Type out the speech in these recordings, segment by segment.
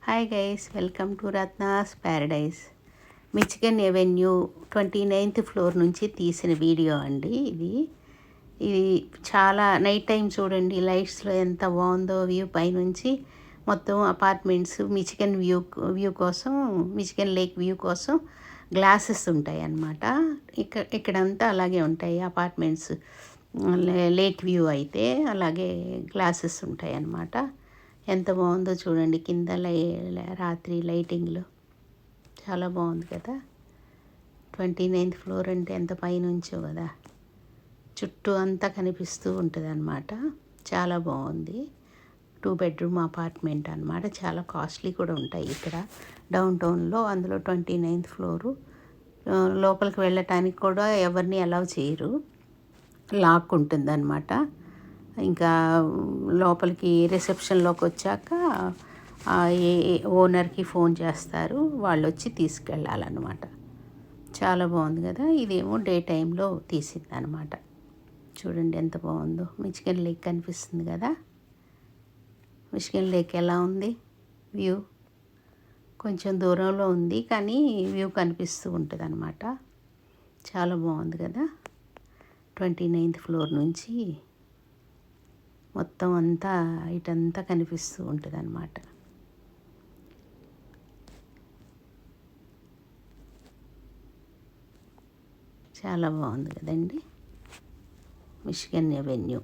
Hi guys, welcome to Ratna's Paradise. Michigan avenue 29th floor నుంచి తీసిన video అండి ఇది చాలా నైట్ టైం చూడండి, లైట్స్లో ఎంత బాగుందో వ్యూ. పైనుంచి మొత్తం అపార్ట్మెంట్స్ మిచిగన్ కోసం, మిచిగన్ లేక్ వ్యూ కోసం గ్లాసెస్ ఉంటాయి అన్నమాట. ఇక్కడంతా అలాగే ఉంటాయి అపార్ట్మెంట్స్. లేక్ వ్యూ అయితే అలాగే గ్లాసెస్ ఉంటాయి అన్నమాట. ఎంత బాగుందో చూడండి, కింద రాత్రి లైటింగ్లో చాలా బాగుంది కదా. 29th ఫ్లోర్ అంటే ఎంత పైనుంచో కదా, చుట్టూ అంతా కనిపిస్తూ ఉంటుంది అన్నమాట. చాలా బాగుంది. 2 bedroom అపార్ట్మెంట్ అన్నమాట. చాలా కాస్ట్లీ కూడా ఉంటాయి ఇక్కడ డౌన్ టౌన్లో. అందులో 29th ఫ్లోరు. లోపలికి వెళ్ళటానికి కూడా ఎవరిని అలౌ చేయరు, లాక్ ఉంటుంది అన్నమాట. ఇంకా లోపలికి రిసెప్షన్లోకి వచ్చాక ఓనర్కి ఫోన్ చేస్తారు, వాళ్ళు వచ్చి తీసుకెళ్ళాలన్నమాట. చాలా బాగుంది కదా. ఇదేమో డే టైంలో తీసింది అనమాట. చూడండి ఎంత బాగుందో. మిచిగన్ లేక్ కనిపిస్తుంది కదా. మిచిగన్ లేక్ ఎలా ఉంది వ్యూ? కొంచెం దూరంలో ఉంది కానీ వ్యూ కనిపిస్తూ ఉంటుంది అనమాట. చాలా బాగుంది కదా. 29th ఫ్లోర్ నుంచి మొత్తం అంతా ఇటంతా కనిపిస్తూ ఉంటుంది అన్నమాట. చాలా బాగుంది కదండి మిచిగన్ ఎవెన్యూ.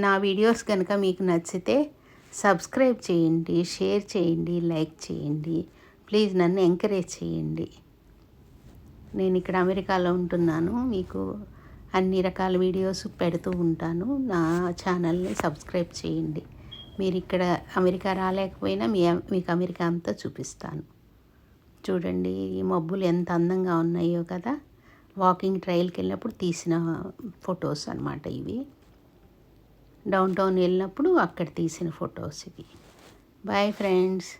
నా వీడియోస్ కనుక మీకు నచ్చితే సబ్స్క్రైబ్ చేయండి, షేర్ చేయండి, లైక్ చేయండి. ప్లీజ్ నన్ను ఎంకరేజ్ చేయండి. నేను ఇక్కడ అమెరికాలో ఉంటున్నాను, మీకు అన్ని రకాల వీడియోస్ పెడుతూ ఉంటాను. నా ఛానల్ని సబ్స్క్రైబ్ చేయండి. మీరు ఇక్కడ అమెరికా రాలేకపోయినా మీకు అమెరికా అంతా చూపిస్తాను. చూడండి ఈ మబ్బులు ఎంత అందంగా ఉన్నాయో కదా. వాకింగ్ ట్రైల్కి వెళ్ళినప్పుడు తీసిన ఫొటోస్ అన్నమాట ఇవి. డౌన్ టౌన్ వెళ్ళినప్పుడు అక్కడ తీసిన ఫొటోస్ ఇవి. Bye friends.